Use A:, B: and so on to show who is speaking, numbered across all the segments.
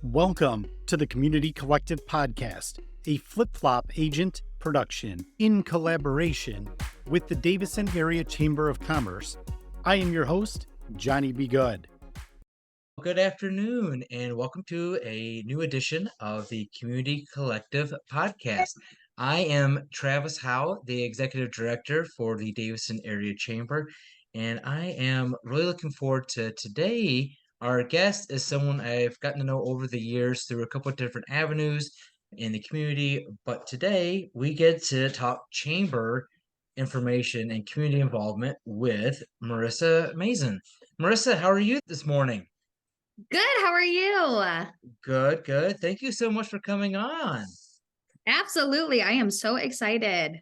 A: Welcome to the Community Collective Podcast, a flip-flop agent production in collaboration with the Davison Area Chamber of Commerce. I am your host, Johnny B. Good.
B: Good afternoon, and welcome to a new edition of the Community Collective Podcast. I am Travis Howe, the Executive Director for the Davison Area Chamber, and I am really looking forward to today. Our guest is someone I've gotten to know over the years through a couple of different avenues in the community, but today we get to talk chamber information and community involvement with Marissa Mazen. Marissa, how are you this morning?
C: Good. How are you?
B: Good, good. Thank you so much for coming on.
C: Absolutely. I am so excited.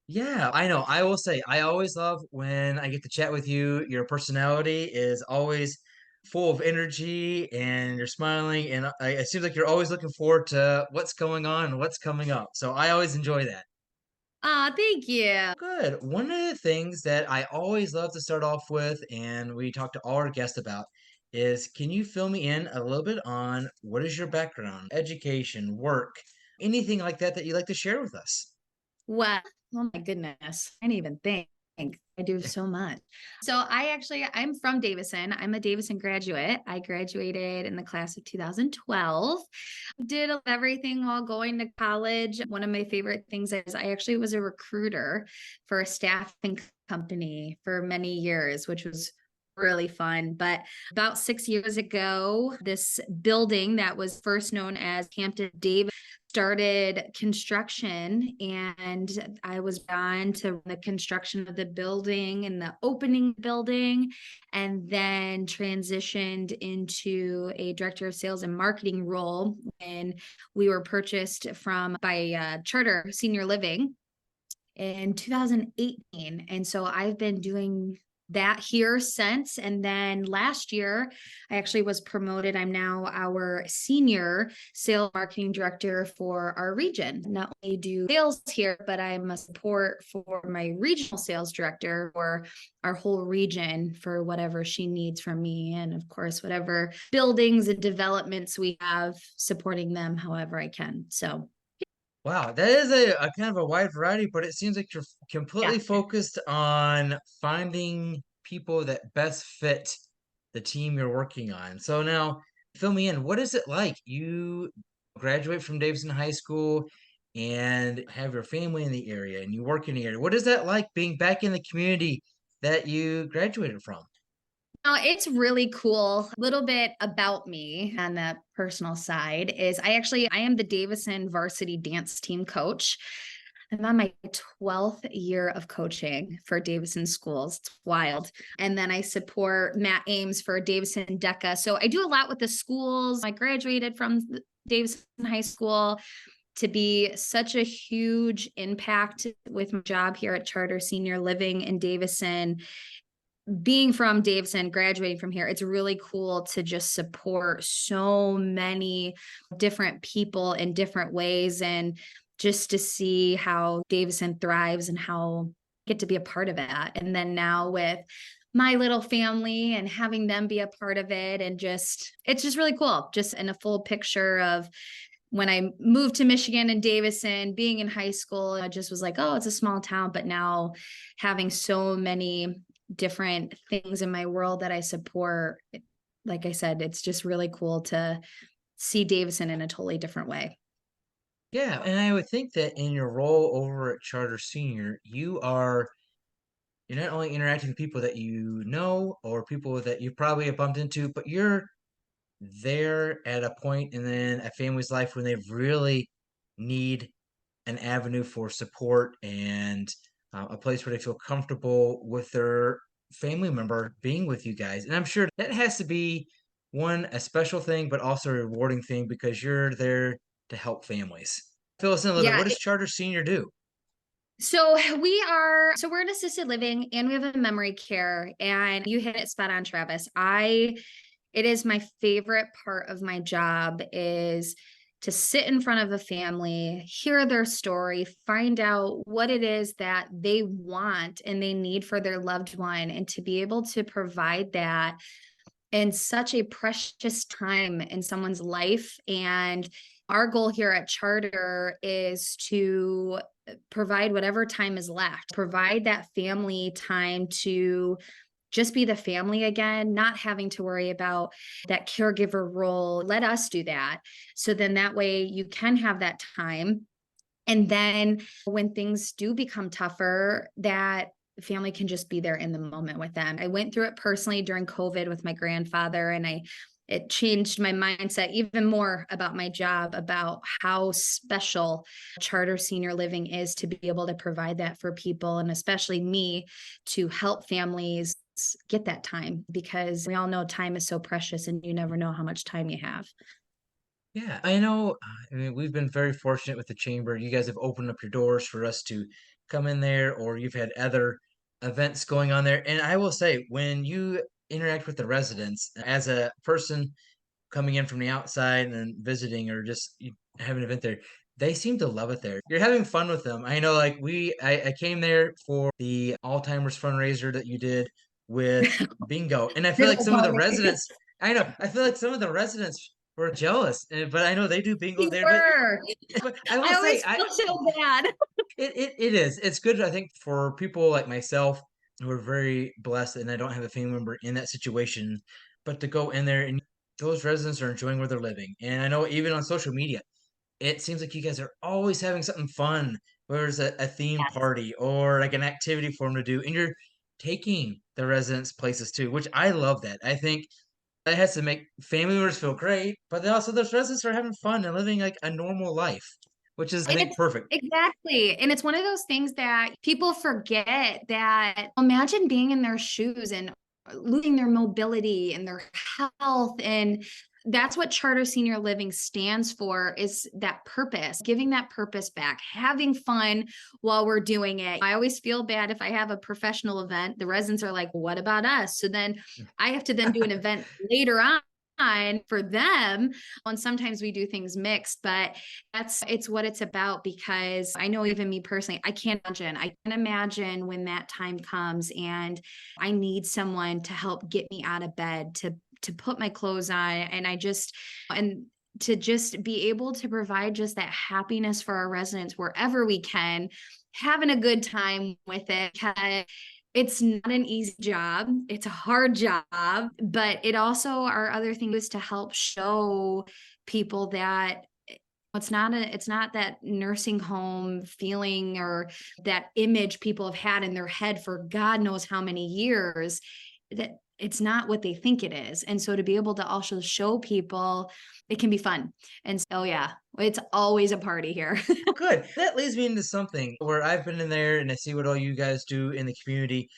B: Yeah, I know. I will say, I always love when I get to chat with you. Your personality is always full of energy and you're smiling, and it seems like you're always looking forward to what's going on and what's coming up. So I always enjoy that.
C: Thank you.
B: Good. One of the things that I always love to start off with, and we talk to all our guests about, is can you fill me in a little bit on what is your background, education, work, anything like that that you'd like to share with us?
C: Well, oh my goodness. I didn't even think. I do so much. So I'm from Davison. I'm a Davison graduate. I graduated in the class of 2012. Did everything while going to college. One of my favorite things is I actually was a recruiter for a staffing company for many years, which was really fun. But about 6 years ago, this building that was first known as Hampton Davis started construction, and I was on to the construction of the building and the opening building, and then transitioned into a director of sales and marketing role when we were purchased by Charter Senior Living in 2018. And so I've been doing that here since. And then last year, I actually was promoted. I'm now our senior sales marketing director for our region. Not only do sales here, but I'm a support for my regional sales director for our whole region for whatever she needs from me. And of course, whatever buildings and developments we have, supporting them however I can. So
B: Wow, that is a kind of a wide variety, but it seems like you're completely
C: yeah.
B: focused on finding people that best fit the team you're working on. So now, fill me in. What is it like? You graduate from Davidson High School and have your family in the area and you work in the area. What is that like being back in the community that you graduated from?
C: Oh, it's really cool. A little bit about me on the personal side is I am the Davison varsity dance team coach. I'm on my 12th year of coaching for Davison schools. It's wild. And then I support Matt Ames for Davison DECA. So I do a lot with the schools. I graduated from Davison High School to be such a huge impact with my job here at Charter Senior Living in Davison. Being from Davison, graduating from here, it's really cool to just support so many different people in different ways, and just to see how Davison thrives and how I get to be a part of that. And then now with my little family and having them be a part of it, and it's just really cool, just in a full picture of when I moved to Michigan and Davison, being in high school, I just was like, oh, it's a small town. But now having so many different things in my world that I support, like I said, it's just really cool to see Davison in a totally different way.
B: Yeah, and I would think that in your role over at Charter Senior, you're not only interacting with people that you know or people that you probably have bumped into, but you're there at a point and then a family's life when they really need an avenue for support and a place where they feel comfortable with their family member being with you guys. And I'm sure that has to be a special thing, but also a rewarding thing because you're there to help families. Fill us in a little bit.
C: Yeah.
B: What does Charter Senior do?
C: So we're in assisted living and we have a memory care, and you hit it spot on, Travis. It is my favorite part of my job is to sit in front of a family, hear their story, find out what it is that they want and they need for their loved one, and to be able to provide that and such a precious time in someone's life. And our goal here at Charter is to provide whatever time is left, provide that family time to just be the family again, not having to worry about that caregiver role. Let us do that. So then that way you can have that time. And then when things do become tougher, that family can just be there in the moment with them. I went through it personally during COVID with my grandfather, and it changed my mindset even more about my job, about how special charter senior living is, to be able to provide that for people, and especially me, to help families get that time, because we all know time is so precious and you never know how much time you have.
B: Yeah, I know. I mean, we've been very fortunate with the chamber. You guys have opened up your doors for us to come in there, or you've had other events going on there. And I will say, when you interact with the residents as a person coming in from the outside and visiting, or just you have an event there, they seem to love it there. You're having fun with them. I know, like I came there for the Alzheimer's fundraiser that you did with bingo, and I feel
C: Big
B: like
C: old
B: some of the
C: party.
B: residents, I know, I feel like some of the residents were jealous, but I know they do bingo
C: We
B: there.
C: were.
B: But I will
C: I
B: say,
C: always feel so bad.
B: it is. It's good, I think, for people like myself who are very blessed and I don't have a family member in that situation, but to go in there and those residents are enjoying where they're living. And I know even on social media, it seems like you guys are always having something fun, whether there's a theme
C: Yes.
B: party or like an activity for them to do. And you're taking the residents places too, which I love that. I think that has to make family members feel great, but then also those residents are having fun and living like a normal life, which is, I
C: And
B: think,
C: it's
B: perfect.
C: exactly. And it's one of those things that people forget, that imagine being in their shoes and losing their mobility and their health. And that's what charter senior living stands for, is that purpose, giving that purpose back, having fun while we're doing it. I always feel bad if I have a professional event, the residents are like, what about us? So then I have to then do an event later on for them. And sometimes we do things mixed, but it's what it's about. Because I know, even me personally, I can't imagine when that time comes and I need someone to help get me out of bed, to put my clothes on, and to just be able to provide just that happiness for our residents wherever we can, having a good time with it. Because it's not an easy job. It's a hard job, but it also, our other thing is to help show people that it's not that nursing home feeling, or that image people have had in their head for God knows how many years, that it's not what they think it is. And so to be able to also show people, it can be fun. And so, yeah, it's always a party here.
B: Good. That leads me into something where I've been in there and I see what all you guys do in the community.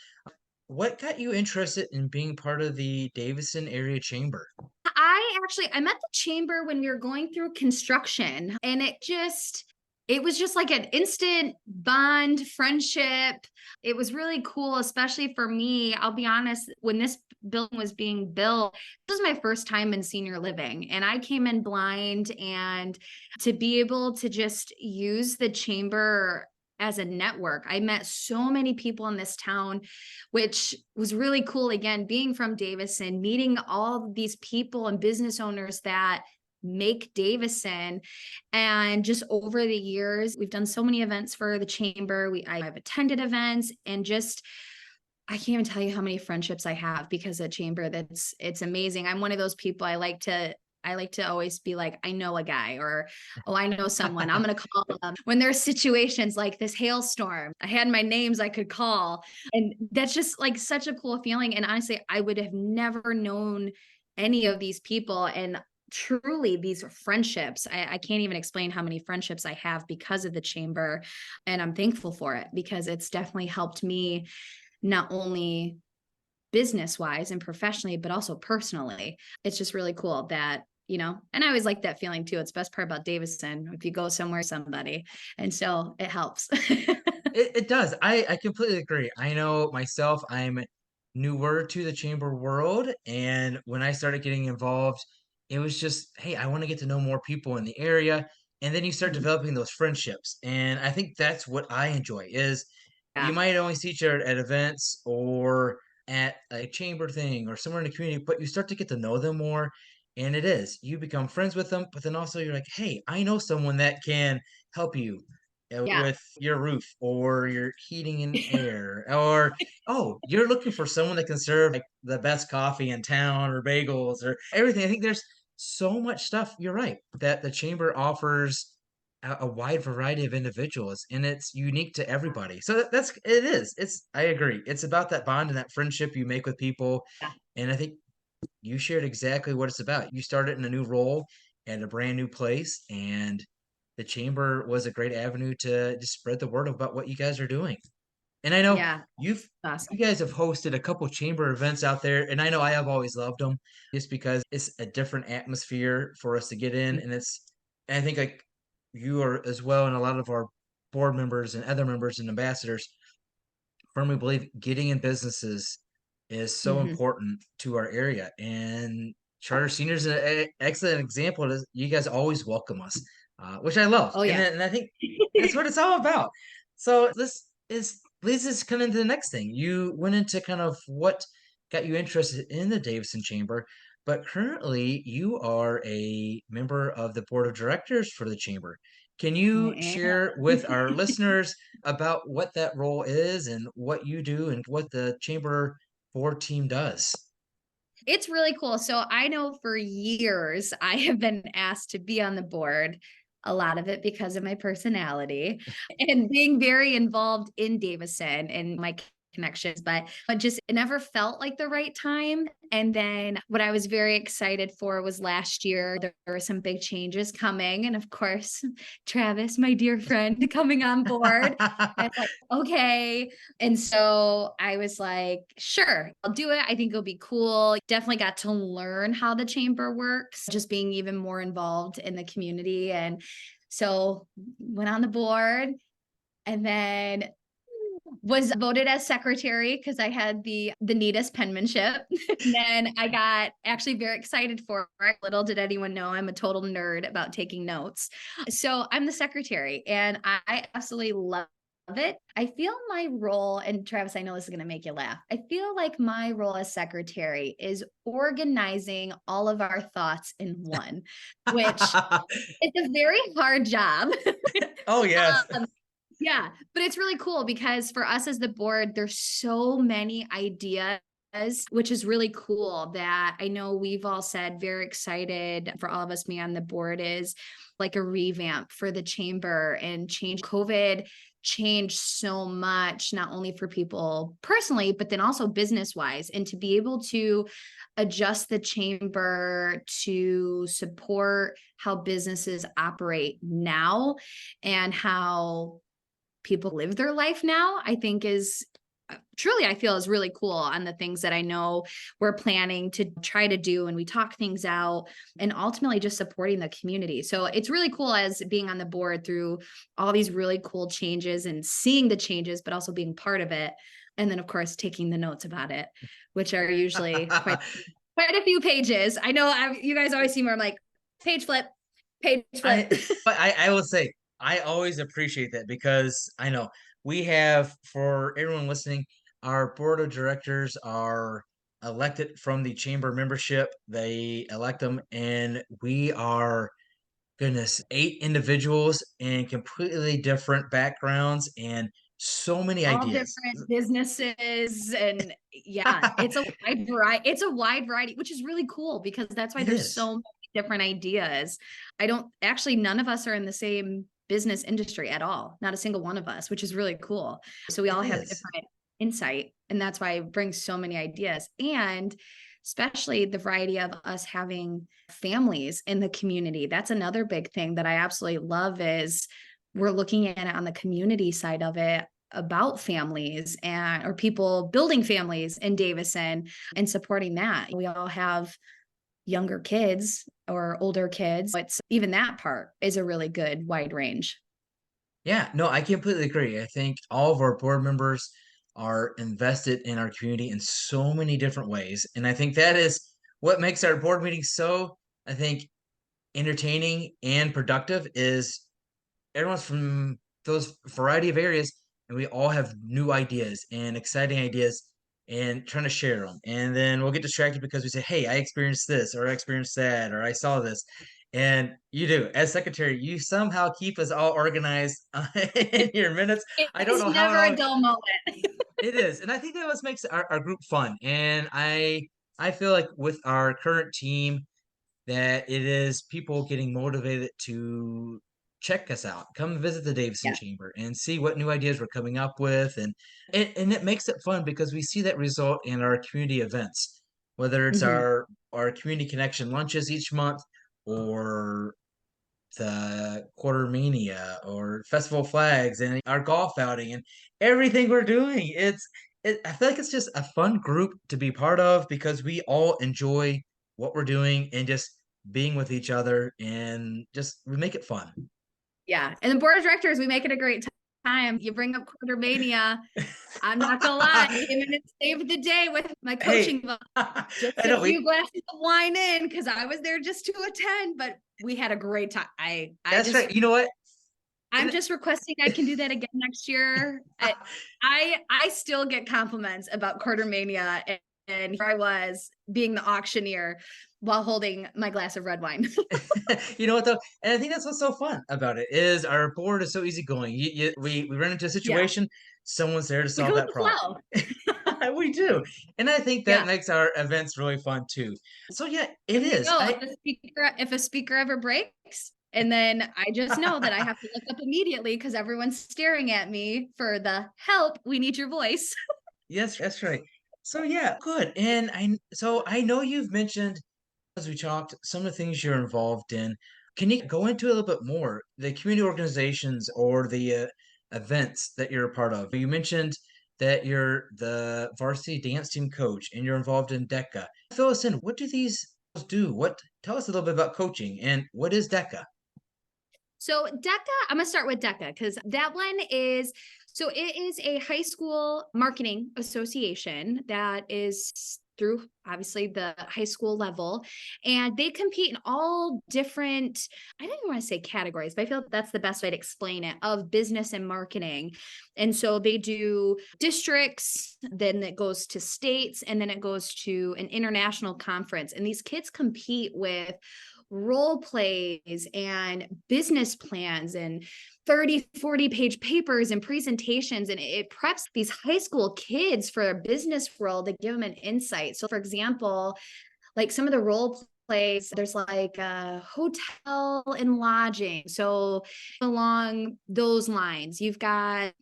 B: What got you interested in being part of the Davison Area Chamber?
C: I met the chamber when we were going through construction, and it was just like an instant bond friendship. It was really cool, especially for me. I'll be honest, when this building was being built, this was my first time in senior living, and I came in blind. And to be able to just use the chamber as a network, I met so many people in this town, which was really cool. Again, being from Davison, meeting all these people and business owners that make Davison. And just over the years, we've done so many events for the chamber. I've attended events, and just, I can't even tell you how many friendships I have because of chamber. It's amazing. I'm one of those people, I like to always be like, I know a guy, or, oh, I know someone. I'm going to call them when there's situations like this hailstorm. I had my names I could call. And that's just like such a cool feeling. And honestly, I would have never known any of these people. And truly, these friendships, I can't even explain how many friendships I have because of the chamber. And I'm thankful for it, because it's definitely helped me, not only business wise and professionally, but also personally. It's just really cool that, and I always like that feeling too. It's the best part about Davison, if you go somewhere, somebody, and so it helps.
B: It does. I completely agree. I know myself, I'm newer to the chamber world. And when I started getting involved, it was just, hey, I want to get to know more people in the area. And then you start developing those friendships. And I think that's what I enjoy is you
C: Yeah.
B: might only see each other at events or at a chamber thing or somewhere in the community, but you start to get to know them more. And you become friends with them, but then also you're like, hey, I know someone that can help you
C: Yeah.
B: with your roof or your heating and air, or oh, you're looking for someone that can serve like the best coffee in town or bagels or everything. I think there's so much stuff, you're right, that the chamber offers a wide variety of individuals, and it's unique to everybody. So that's it is. It's I agree. It's about that bond and that friendship you make with people.
C: Yeah.
B: And I think you shared exactly what it's about. You started in a new role at a brand new place, and the chamber was a great avenue to just spread the word about what you guys are doing. And I know
C: Yeah.
B: you
C: Awesome.
B: guys have hosted a couple chamber events out there, and I know I have always loved them just because it's a different atmosphere for us to get in, and I think like you are as well, and a lot of our board members and other members and ambassadors firmly believe getting in businesses is so
C: Hmm.
B: important to our area. And Charter Seniors is an excellent example. Is you guys always welcome us, which I love,
C: Oh yeah.
B: and I think that's what it's all about. So this is leads us kind of into the next thing. You went into kind of what got you interested in the Davison Chamber, but currently you are a member of the board of directors for the chamber. Can you
C: I
B: share with our listeners about what that role is and what you do and what the chamber board team does?
C: It's really cool. So I know for years I have been asked to be on the board, a lot of it because of my personality and being very involved in Davison and my connections, but just it never felt like the right time. And then what I was very excited for was last year there were some big changes coming, and of course, Travis, my dear friend, coming on board. And it's like, okay, and so I was like, sure, I'll do it. I think it'll be cool. Definitely got to learn how the chamber works, just being even more involved in the community. And so went on the board and then was voted as secretary because I had the neatest penmanship. And then I got actually very excited for it. Little did anyone know I'm a total nerd about taking notes. So I'm the secretary and I absolutely love it. I feel my role, and Travis, I know this is going to make you laugh. I feel like my role as secretary is organizing all of our thoughts in one, which is a very hard job.
B: Oh yes.
C: Yeah, but it's really cool because for us as the board, there's so many ideas, which is really cool that I know we've all said very excited for all of us being on the board is like a revamp for the chamber and change. COVID changed so much, not only for people personally, but then also business wise. And to be able to adjust the chamber to support how businesses operate now and how people live their life now, I think is truly, I feel is really cool on the things that I know we're planning to try to do. And we talk things out and ultimately just supporting the community. So it's really cool as being on the board through all these really cool changes and seeing the changes, but also being part of it. And then of course, taking the notes about it, which are usually quite a few pages. I know you guys always see where I'm like, page flip, page flip.
B: I will say I always appreciate that because I know we have, for everyone listening, our board of directors are elected from the chamber membership. They elect them, and we are, goodness, 8 individuals in completely different backgrounds and so many
C: All
B: ideas.
C: different businesses, and yeah, it's a wide variety, which is really cool because that's why
B: It
C: there's
B: is.
C: so many different ideas. I don't actually, none of us are in the same business industry at all, not a single one of us, which is really cool. So we
B: It
C: all have
B: is.
C: different insight, and that's why it brings so many ideas, and especially the variety of us having families in the community. That's another big thing that I absolutely love is we're looking at it on the community side of it about families and or people building families in Davison and supporting that. We all have younger kids or older kids. It's even that part is a really good wide range.
B: Yeah, no, I completely agree. I think all of our board members are invested in our community in so many different ways. And I think that is what makes our board meetings so, I think, entertaining and productive is everyone's from those variety of areas, and we all have new ideas and exciting ideas and trying to share them. And then we'll get distracted because we say, hey, I experienced this, or I experienced that, or I saw this. And you do, as secretary, you somehow keep us all organized in your minutes.
C: It
B: I don't
C: is
B: know how it
C: never a
B: all
C: dull moment.
B: it is. And I think that what makes our group fun. And I feel like with our current team that it is people getting motivated to check us out, come visit the Davison
C: Yeah.
B: Chamber and see what new ideas we're coming up with. And it makes it fun because we see that result in our community events, whether it's
C: Mhm.
B: our community connection lunches each month or the Quarter Mania or Festival Flags and our golf outing and everything we're doing. I feel like it's just a fun group to be part of because we all enjoy what we're doing and just being with each other and just we make it fun.
C: Yeah. And the board of directors, we make it a great time. You bring up Quartermania. I'm not gonna lie, I came in and saved the day with my
B: Hey,
C: coaching vote.
B: I
C: Just a
B: know
C: few glasses of wine in because I was there just to attend, but we had a great time.
B: that's right. You know what?
C: I'm
B: And
C: just requesting I can do that again next year. I still get compliments about Quartermania, and here I was being the auctioneer while holding my glass of red wine.
B: you know what though? And I think that's what's so fun about it is our board is so easygoing. We run into a
C: Yeah,
B: situation, someone's there to
C: we
B: solve
C: go with
B: that
C: the
B: problem.
C: flow.
B: We do. And I think that
C: Yeah.
B: makes our events really fun too. So yeah, it
C: And we
B: is.
C: know if a speaker ever breaks, and then I just know that I have to look up immediately because everyone's staring at me for the help. We need your voice.
B: Yes, that's right. So yeah, good. And I know you've mentioned as we talked some of the things you're involved in. Can you go into a little bit more the community organizations or the events that you're a part of? You mentioned that you're the varsity dance team coach and you're involved in DECA. Fill us in. What do these do? What tell us a little bit about coaching and what is DECA?
C: So DECA, I'm gonna start with DECA because that one is it is a high school marketing association that is through obviously the high school level, and they compete in all different, I don't even want to say categories, but I feel that's the best way to explain it, of business and marketing. And so they do districts, then it goes to states, and then it goes to an international conference. And these kids compete with role plays and business plans and 30-40 page papers and presentations, and it preps these high school kids for a business world to give them an insight. So for example, like some of the role plays, there's like a hotel and lodging, so along those lines you've got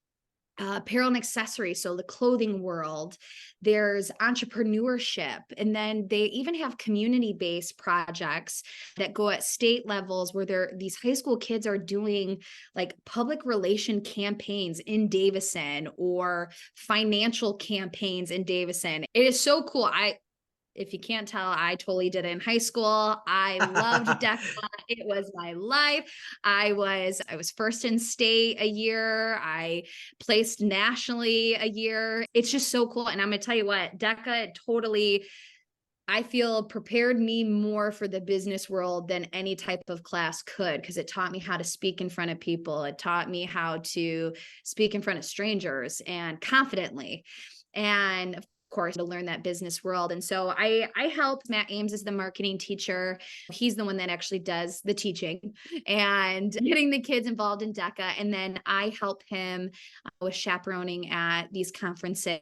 C: apparel and accessories, so the clothing world. There's entrepreneurship, and then they even have community-based projects that go at state levels where these high school kids are doing like public relation campaigns in Davison or financial campaigns in Davison. It is so cool. If you can't tell, I totally did it in high school. I loved DECA. It was my life. I was first in state a year. I placed nationally a year. It's just so cool. And I'm going to tell you what, DECA totally, I feel, prepared me more for the business world than any type of class could, because it taught me how to speak in front of people. It taught me how to speak in front of strangers and confidently. And of course, to learn that business world. And so I helped. Matt Ames is the marketing teacher. He's the one that actually does the teaching and getting the kids involved in DECA. And then I help him with chaperoning at these conferences,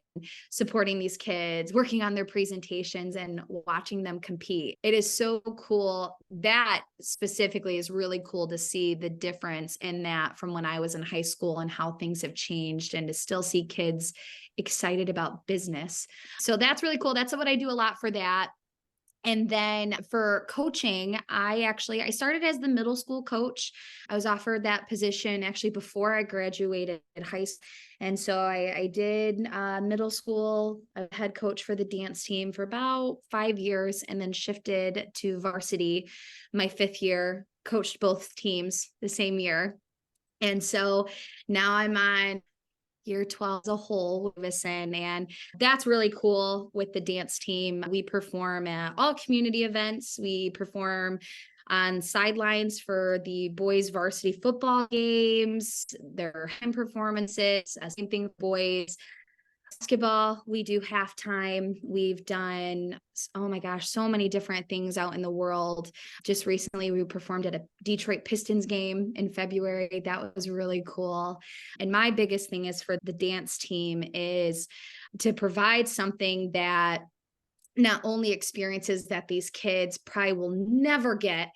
C: supporting these kids, working on their presentations and watching them compete. It is so cool. That specifically is really cool to see the difference in that from when I was in high school and how things have changed, and to still see kids excited about business. So that's really cool. That's what I do a lot for that. And then for coaching, I started as the middle school coach. I was offered that position actually before I graduated high school. And so I did middle school, a head coach for the dance team for about 5 years, and then shifted to varsity my 5th year, coached both teams the same year. And so now I'm on year 12 as a whole with Davison, and that's really cool with the dance team. We perform at all community events. We perform on sidelines for the boys varsity football games, their hymn performances, same thing with boys basketball, we do halftime. We've done, oh my gosh, so many different things out in the world. Just recently, we performed at a Detroit Pistons game in February. That was really cool. And my biggest thing is for the dance team is to provide something that not only experiences that these kids probably will never get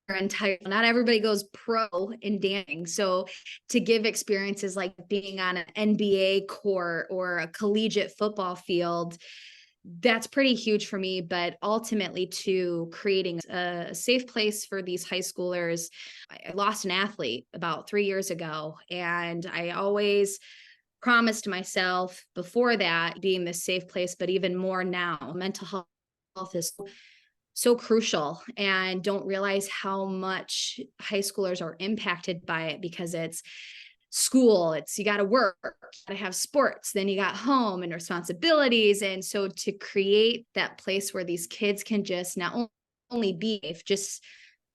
C: entire, not everybody goes pro in dancing. So to give experiences like being on an NBA court or a collegiate football field, that's pretty huge for me. But ultimately, to creating a safe place for these high schoolers. I lost an athlete about 3 years ago, and I always promised myself before that being this safe place, but even more now. Mental health is so crucial, and don't realize how much high schoolers are impacted by it, because it's school, it's you got to work, you got to have sports, then you got home and responsibilities. And so to create that place where these kids can just not only be safe, just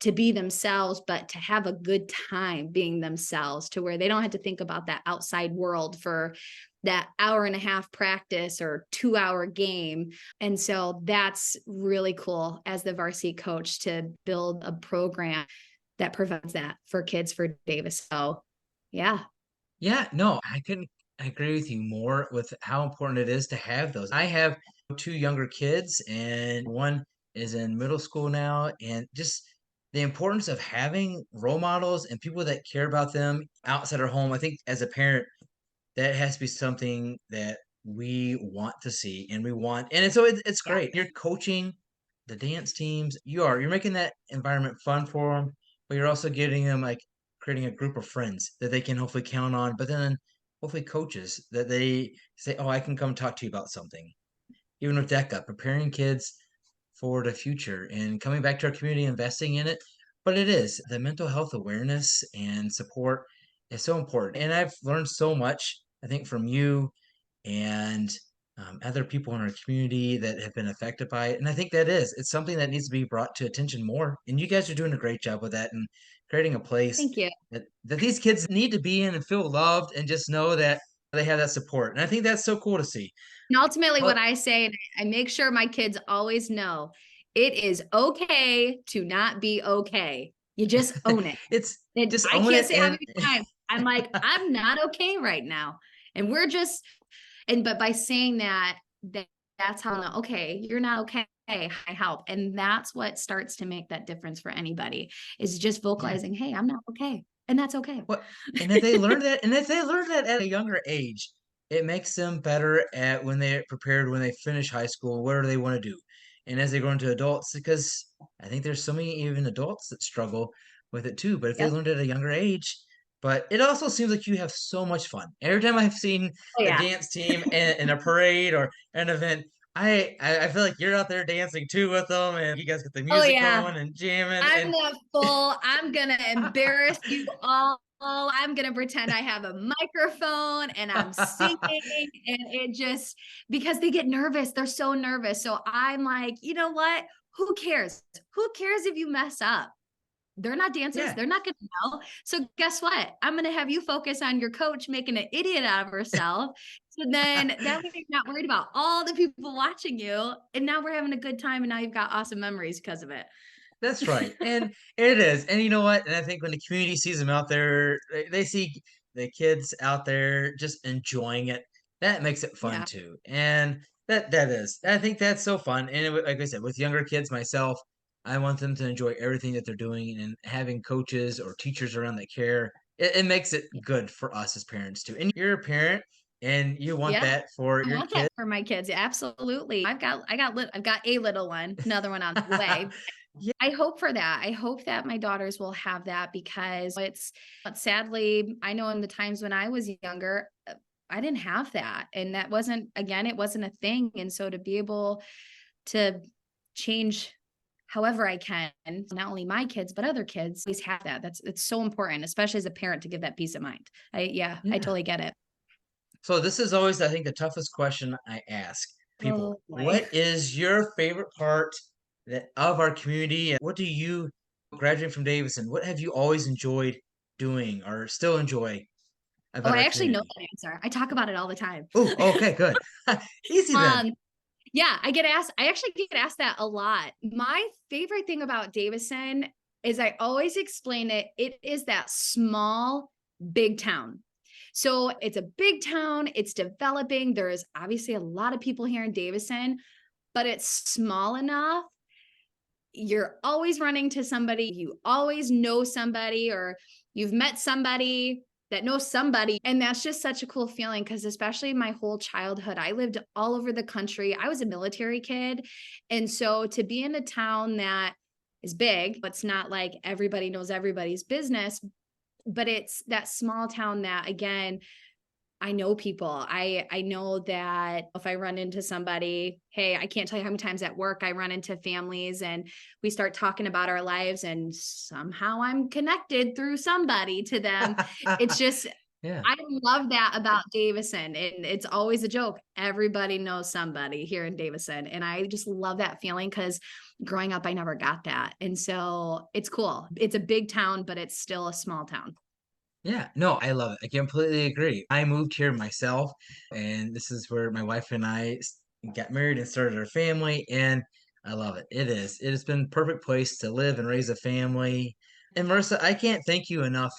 C: to be themselves, but to have a good time being themselves, to where they don't have to think about that outside world for that hour and a half practice or 2 hour game. And so that's really cool as the varsity coach to build a program that provides that for kids for Davis. So yeah.
B: Yeah, no, I couldn't agree with you more with how important it is to have those. I have two younger kids, and one is in middle school now, and just the importance of having role models and people that care about them outside our home. I think as a parent, that has to be something that we want to see, and we want, and it's
C: Yeah.
B: great. You're coaching the dance teams. You're making that environment fun for them, but you're also getting them like creating a group of friends that they can hopefully count on. But then hopefully coaches that they say, "Oh, I can come talk to you about something." Even with DECA, preparing kids for the future and coming back to our community, investing in it. But it is the mental health awareness and support is so important. And I've learned so much, I think, from you and other people in our community that have been affected by it. And I think it's something that needs to be brought to attention more. And you guys are doing a great job with that and creating a place
C: Thank you.
B: that these kids need to be in and feel loved and just know that they have that support. And I think that's so cool to see.
C: And ultimately, what
B: Well,
C: I say, I make sure my kids always know it is okay to not be okay. You just own it.
B: it's
C: And
B: just
C: I
B: own
C: can't
B: it.
C: say how
B: And
C: many times I'm like, I'm not okay right now. And we're just, but by saying that, that's how, okay, you're not okay. I help. And that's what starts to make that difference for anybody, is just
B: yeah,
C: vocalizing, hey, I'm not okay. And that's okay.
B: what and if they learn that and if they learn that at a younger age, it makes them better at when they're prepared when they finish high school, what do they want to do? And as they grow into adults, because I think there's so many even adults that struggle with it too. But if they
C: Yep.
B: learned at a younger age, but it also seems like you have so much fun. Every time I've seen
C: Oh,
B: a
C: yeah.
B: dance team in a parade or an event, I feel like you're out there dancing too with them, and you guys get the
C: Oh,
B: music
C: yeah.
B: going and jamming,
C: I'm
B: and
C: the full, I'm gonna embarrass you all. I'm gonna pretend I have a microphone and I'm singing, and it just, because they get nervous. They're so nervous. So I'm like, you know what? Who cares? Who cares if you mess up? They're not dancers.
B: yeah.
C: They're not gonna know. So guess what? I'm gonna have you focus on your coach making an idiot out of herself. So then that way you're not worried about all the people watching you. And now we're having a good time, and now you've got awesome memories because of it.
B: That's right. And it is. And you know what? And I think when the community sees them out there, they see the kids out there just enjoying it. That makes it fun
C: Yeah.
B: too. And that is. I think that's so fun. And like I said, with younger kids myself, I want them to enjoy everything that they're doing, and having coaches or teachers around that care. It makes it good for us as parents too. And you're a parent and you want
C: Yeah.
B: that for
C: I
B: your
C: want
B: kids.
C: that for my kids. Absolutely. I've got a little one, another one on the way.
B: Yeah.
C: I hope for that. I hope that my daughters will have that, because it's, but sadly, I know in the times when I was younger, I didn't have that. And that wasn't, again, it wasn't a thing. And so to be able to change however I can, not only my kids, but other kids, always have that. It's so important, especially as a parent, to give that peace of mind. I
B: Yeah.
C: totally get it.
B: So this is always, I think, the toughest question I ask people.
C: Oh boy.
B: What is your favorite part of our community? And what do you, graduating from Davison, what have you always enjoyed doing or still enjoy? about
C: Oh,
B: our
C: I actually know
B: community?
C: that answer. I talk about it all the time.
B: Oh, okay, good. Easy then.
C: Yeah, I actually get asked that a lot. My favorite thing about Davison is I always explain it. It is that small, big town. So it's a big town, it's developing. There is obviously a lot of people here in Davison, but it's small enough. You're always running to somebody, you always know somebody, or you've met somebody that knows somebody. And that's just such a cool feeling because, especially my whole childhood, I lived all over the country. I was a military kid. And so to be in a town that is big, it's not like everybody knows everybody's business, but it's that small town that, again, I know people. I know that if I run into somebody, hey, I can't tell you how many times at work I run into families and we start talking about our lives and somehow I'm connected through somebody to them. It's just,
B: Yeah.
C: I love that about Davison. And it's always a joke. Everybody knows somebody here in Davison. And I just love that feeling because growing up, I never got that. And so it's cool. It's a big town, but it's still a small town.
B: Yeah, no, I love it. I completely agree. I moved here myself, and this is where my wife and I got married and started our family, and I love it. It has been a perfect place to live and raise a family. And Marissa, I can't thank you enough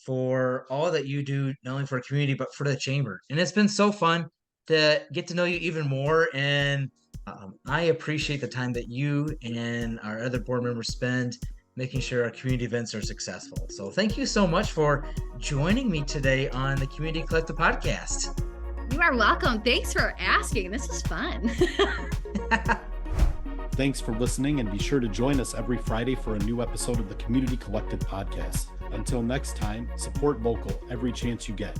B: for all that you do, not only for our community, but for the chamber. And it's been so fun to get to know you even more. And I appreciate the time that you and our other board members spend making sure our community events are successful. So thank you so much for joining me today on the Community Collective podcast.
C: You are welcome. Thanks for asking. This is fun.
A: Thanks for listening, and be sure to join us every Friday for a new episode of the Community Collective podcast. Until next time, support local every chance you get.